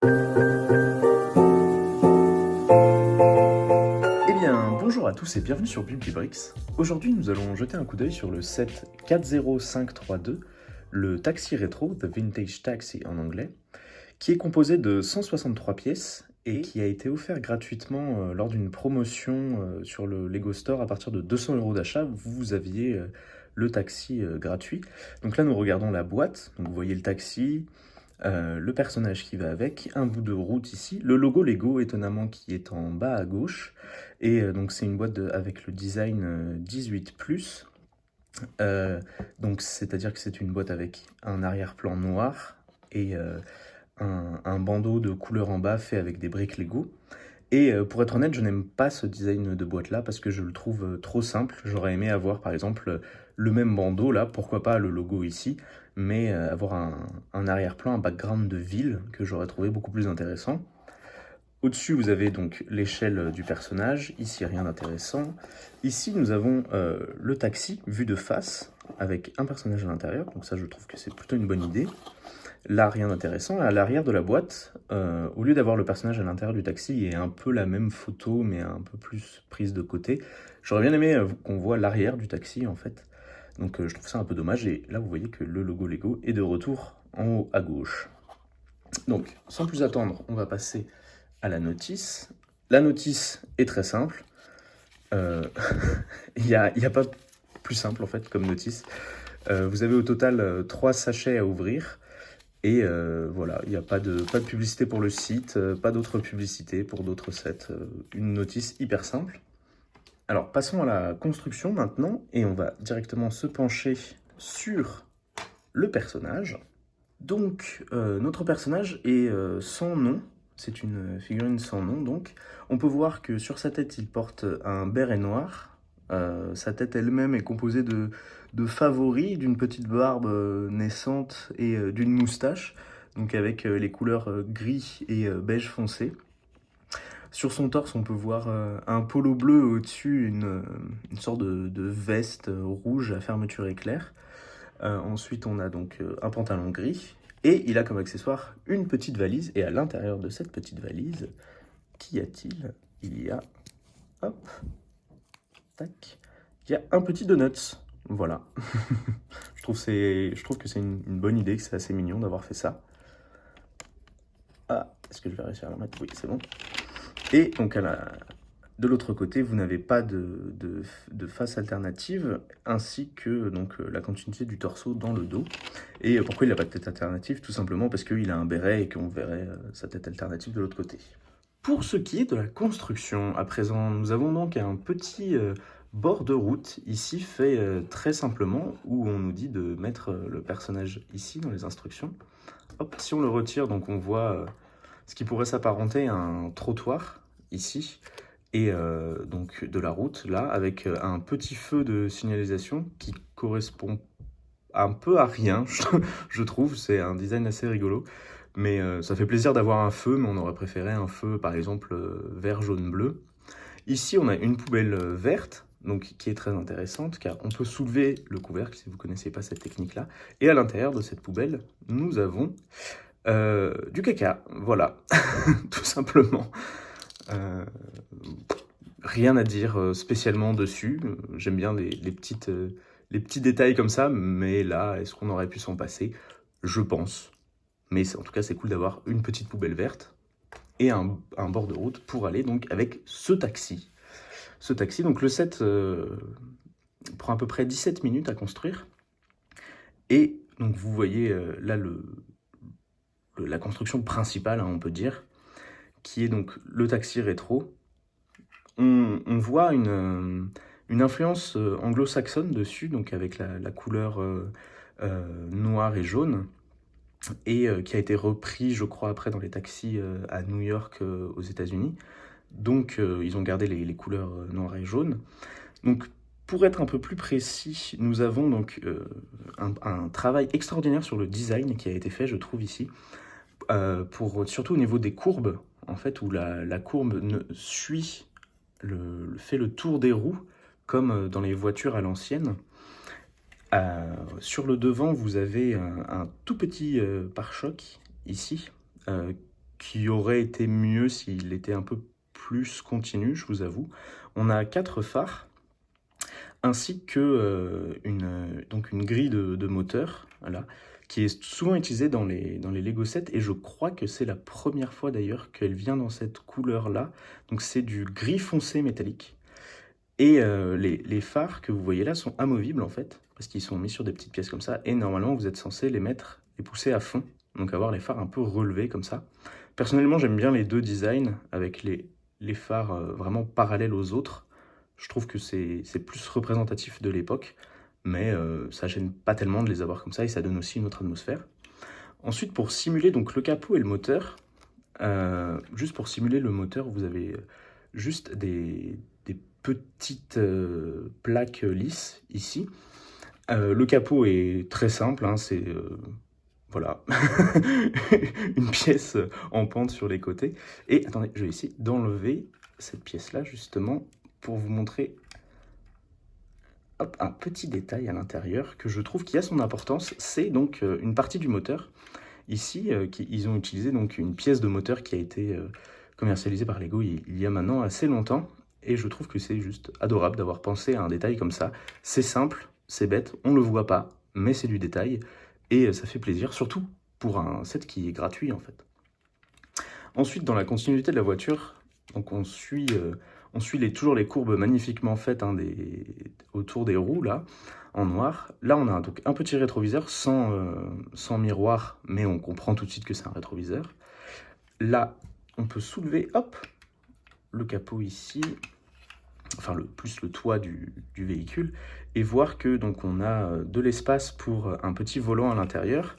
Eh bien, bonjour à tous et bienvenue sur Biblibrix. Aujourd'hui, nous allons jeter un coup d'œil sur le set 40532, le taxi rétro, The Vintage Taxi en anglais, qui est composé de 163 pièces et qui a été offert gratuitement lors d'une promotion sur le Lego Store à partir de 200 € d'achat. Vous aviez le taxi gratuit. Donc là, nous regardons la boîte. Donc vous voyez le taxi, le personnage qui va avec, un bout de route ici, le logo Lego étonnamment qui est en bas à gauche, et donc c'est une boîte avec le design 18+, donc c'est-à-dire que c'est une boîte avec un arrière-plan noir et un bandeau de couleur en bas fait avec des briques Lego. Et pour être honnête, je n'aime pas ce design de boîte là parce que je le trouve trop simple. J'aurais aimé avoir par exemple le même bandeau là, pourquoi pas le logo ici, mais avoir un arrière-plan, un background de ville que j'aurais trouvé beaucoup plus intéressant. Au-dessus, vous avez donc l'échelle du personnage. Ici, rien d'intéressant. Ici, nous avons le taxi vu de face avec un personnage à l'intérieur. Donc ça, je trouve que c'est plutôt une bonne idée. Là, rien d'intéressant. À l'arrière de la boîte, au lieu d'avoir le personnage à l'intérieur du taxi et un peu la même photo, mais un peu plus prise de côté, j'aurais bien aimé qu'on voit l'arrière du taxi, en fait. Donc je trouve ça un peu dommage. Et là, vous voyez que le logo Lego est de retour en haut à gauche. Donc, sans plus attendre, on va passer à la notice. La notice est très simple. Il n'y a pas plus simple, en fait, comme notice. Vous avez au total 3 sachets à ouvrir. Et voilà, il n'y a pas de publicité pour le site, pas d'autres publicités pour d'autres sets. Une notice hyper simple. Alors, passons à la construction maintenant. Et on va directement se pencher sur le personnage. Donc, notre personnage est sans nom. C'est une figurine sans nom, donc. On peut voir que sur sa tête, il porte un béret noir. Sa tête elle-même est composée de favoris, d'une petite barbe naissante et d'une moustache, donc avec les couleurs gris et beige foncé. Sur son torse, on peut voir un polo bleu au-dessus, une sorte de veste rouge à fermeture éclair. Ensuite, on a donc un pantalon gris. Et il a comme accessoire une petite valise. Et à l'intérieur de cette petite valise, qu'y a-t-il? Il y a... Hop. Tac. Il y a un petit donut. Voilà. je trouve que c'est une bonne idée, que c'est assez mignon d'avoir fait ça. Ah, est-ce que je vais réussir à le mettre? Oui, c'est bon. Et donc, de l'autre côté, vous n'avez pas de face alternative, ainsi que donc, la continuité du torso dans le dos. Et pourquoi il n'a pas de tête alternative? Tout simplement parce qu'il a un béret et qu'on verrait sa tête alternative de l'autre côté. Pour ce qui est de la construction, à présent, nous avons donc un petit bord de route, ici fait très simplement, où on nous dit de mettre le personnage ici dans les instructions. Hop, si on le retire, donc on voit ce qui pourrait s'apparenter à un trottoir, ici, et donc de la route, là, avec un petit feu de signalisation qui correspond un peu à rien, je trouve. C'est un design assez rigolo. Mais ça fait plaisir d'avoir un feu, mais on aurait préféré un feu, par exemple, vert, jaune, bleu. Ici, on a une poubelle verte, donc qui est très intéressante, car on peut soulever le couvercle, si vous ne connaissez pas cette technique-là. Et à l'intérieur de cette poubelle, nous avons du caca, voilà, tout simplement. Rien à dire spécialement dessus. J'aime bien les petits détails comme ça, mais là, est-ce qu'on aurait pu s'en passer? Je pense. Mais en tout cas, c'est cool d'avoir une petite poubelle verte et un bord de route pour aller donc avec ce taxi. Ce taxi, donc le set prend à peu près 17 minutes à construire. Et donc vous voyez là la construction principale, hein, on peut dire, qui est donc le taxi rétro. On voit une influence anglo-saxonne dessus, donc avec la couleur noire et jaune, et qui a été repris, je crois, après dans les taxis à New York aux États-Unis. Donc ils ont gardé les couleurs noires et jaunes. Donc pour être un peu plus précis, nous avons donc un travail extraordinaire sur le design qui a été fait, je trouve, ici, surtout au niveau des courbes, en fait, où la courbe suit fait le tour des roues, comme dans les voitures à l'ancienne. Sur le devant, vous avez un tout petit pare-choc, ici, qui aurait été mieux s'il était un peu plus continu, je vous avoue. On a 4 phares, ainsi que donc une grille de moteur, voilà, qui est souvent utilisée dans les Lego sets, et je crois que c'est la première fois d'ailleurs qu'elle vient dans cette couleur-là. Donc c'est du gris foncé métallique. Et les phares que vous voyez là sont amovibles en fait, parce qu'ils sont mis sur des petites pièces comme ça, et normalement vous êtes censé les pousser à fond, donc avoir les phares un peu relevés comme ça. Personnellement j'aime bien les deux designs, avec les phares vraiment parallèles aux autres. Je trouve que c'est plus représentatif de l'époque, mais ça gêne pas tellement de les avoir comme ça, et ça donne aussi une autre atmosphère. Ensuite, pour simuler donc le capot et le moteur, juste pour simuler le moteur, vous avez juste des petites plaques lisses ici. Le capot est très simple, hein, c'est voilà, une pièce en pente sur les côtés. Et attendez, je vais essayer d'enlever cette pièce-là justement pour vous montrer hop, un petit détail à l'intérieur que je trouve qui a son importance. C'est donc une partie du moteur. Ici, ils ont utilisé donc une pièce de moteur qui a été commercialisée par Lego il y a maintenant assez longtemps. Et je trouve que c'est juste adorable d'avoir pensé à un détail comme ça. C'est simple, c'est bête, on ne le voit pas, mais c'est du détail. Et ça fait plaisir, surtout pour un set qui est gratuit en fait. Ensuite, dans la continuité de la voiture, donc on suit toujours les courbes magnifiquement faites hein, autour des roues là, en noir. Là, on a donc un petit rétroviseur sans miroir, mais on comprend tout de suite que c'est un rétroviseur. Là, on peut soulever, hop, le capot ici, enfin plus le toit du véhicule, et voir que donc on a de l'espace pour un petit volant à l'intérieur,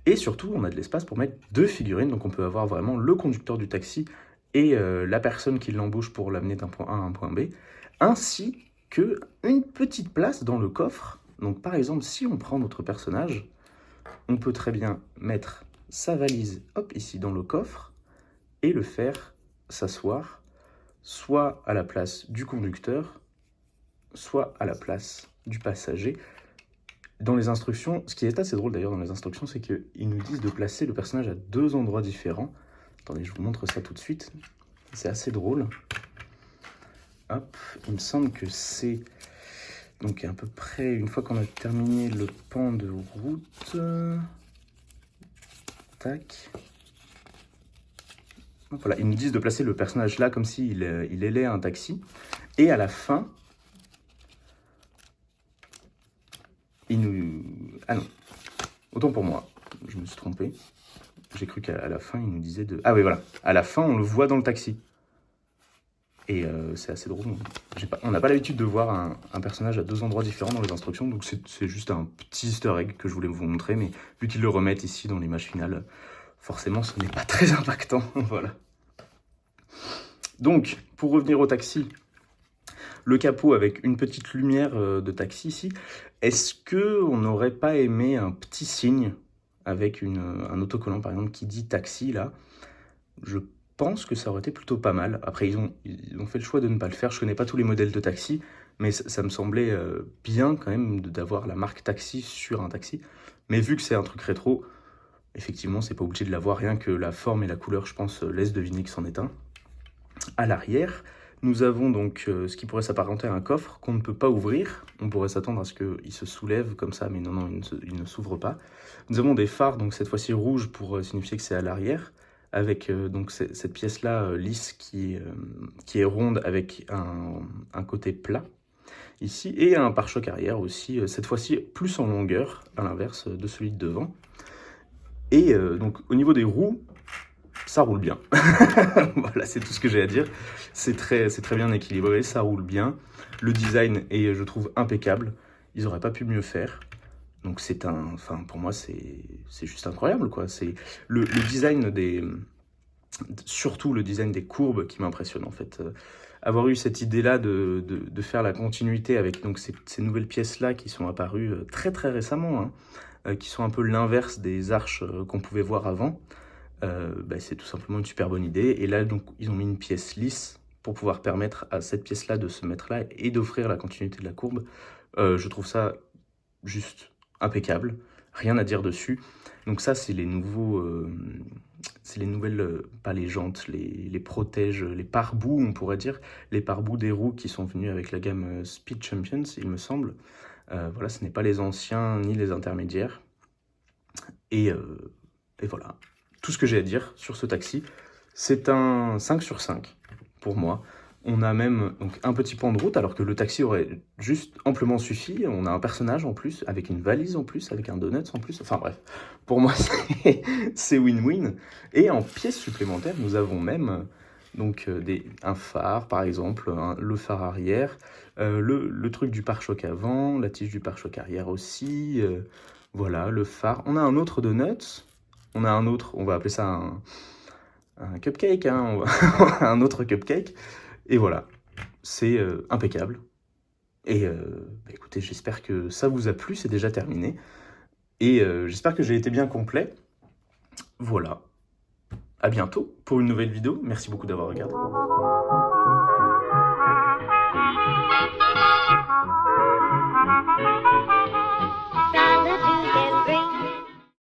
et surtout on a de l'espace pour mettre 2 figurines, donc on peut avoir vraiment le conducteur du taxi et la personne qui l'embauche pour l'amener d'un point A à un point B, ainsi que une petite place dans le coffre. Donc par exemple, si on prend notre personnage, on peut très bien mettre sa valise, hop, ici dans le coffre, et le faire s'asseoir, soit à la place du conducteur, soit à la place du passager. Dans les instructions, ce qui est assez drôle d'ailleurs dans les instructions, c'est qu'ils nous disent de placer le personnage à 2 endroits différents. Attendez, je vous montre ça tout de suite. C'est assez drôle. Hop, il me semble que c'est donc à peu près une fois qu'on a terminé le pan de route. Tac. Voilà, ils nous disent de placer le personnage là comme s'il ailait un taxi. Et à la fin, ils nous... Ah non, autant pour moi, je me suis trompé. J'ai cru qu'à la fin, ils nous disaient de... Ah oui, voilà, à la fin, on le voit dans le taxi. Et c'est assez drôle. On n'a pas l'habitude de voir un personnage à 2 endroits différents dans les instructions, donc c'est juste un petit easter egg que je voulais vous montrer, mais vu qu'ils le remettent ici dans l'image finale, forcément ce n'est pas très impactant. Voilà. Donc, pour revenir au taxi, le capot avec une petite lumière de taxi ici, est-ce qu'on n'aurait pas aimé un petit signe avec un autocollant par exemple qui dit taxi là? Je pense que ça aurait été plutôt pas mal. Après, ils ont fait le choix de ne pas le faire. Je connais pas tous les modèles de taxi, mais ça me semblait bien quand même d'avoir la marque taxi sur un taxi. Mais vu que c'est un truc rétro, effectivement, c'est pas obligé de l'avoir. Rien que la forme et la couleur, je pense, laissent deviner que c'en est un. À l'arrière, nous avons donc ce qui pourrait s'apparenter à un coffre qu'on ne peut pas ouvrir. On pourrait s'attendre à ce qu'il se soulève comme ça, mais non, il ne s'ouvre pas. Nous avons des phares, donc cette fois-ci rouges pour signifier que c'est à l'arrière, avec donc cette pièce-là lisse qui est ronde avec un côté plat ici, et un pare-choc arrière aussi, cette fois-ci plus en longueur, à l'inverse de celui de devant. Et donc au niveau des roues, ça roule bien. Voilà, c'est tout ce que j'ai à dire. C'est très bien équilibré, ça roule bien. Le design est, je trouve, impeccable. Ils n'auraient pas pu mieux faire. Donc pour moi, c'est juste incroyable, quoi. C'est le design surtout le design des courbes qui m'impressionne, en fait. Avoir eu cette idée-là de faire la continuité avec donc ces nouvelles pièces-là qui sont apparues très très récemment, hein, qui sont un peu l'inverse des arches qu'on pouvait voir avant. C'est tout simplement une super bonne idée. Et là, donc, ils ont mis une pièce lisse pour pouvoir permettre à cette pièce-là de se mettre là et d'offrir la continuité de la courbe. Je trouve ça juste impeccable. rien à dire dessus. Donc ça, c'est les nouveaux, c'est les nouvelles, pas les jantes, les protèges, les pare-boues, on pourrait dire, les pare-boues des roues qui sont venus avec la gamme Speed Champions, il me semble. Voilà, ce n'est pas les anciens ni les intermédiaires. Et voilà, tout ce que j'ai à dire sur ce taxi, c'est un 5 sur 5 pour moi. On a même donc, un petit pan de route, alors que le taxi aurait juste amplement suffi. On a un personnage en plus, avec une valise en plus, avec un donut en plus. Enfin bref, pour moi, c'est win-win. Et en pièces supplémentaires, nous avons même donc, un phare, par exemple, le phare arrière, le truc du pare-choc avant, la tige du pare-choc arrière aussi. Voilà, le phare. On a un autre donut. On a un autre, on va appeler ça un cupcake, hein, un autre cupcake. Et voilà, c'est impeccable. Et bah écoutez, j'espère que ça vous a plu, c'est déjà terminé. Et j'espère que j'ai été bien complet. Voilà, à bientôt pour une nouvelle vidéo. Merci beaucoup d'avoir regardé.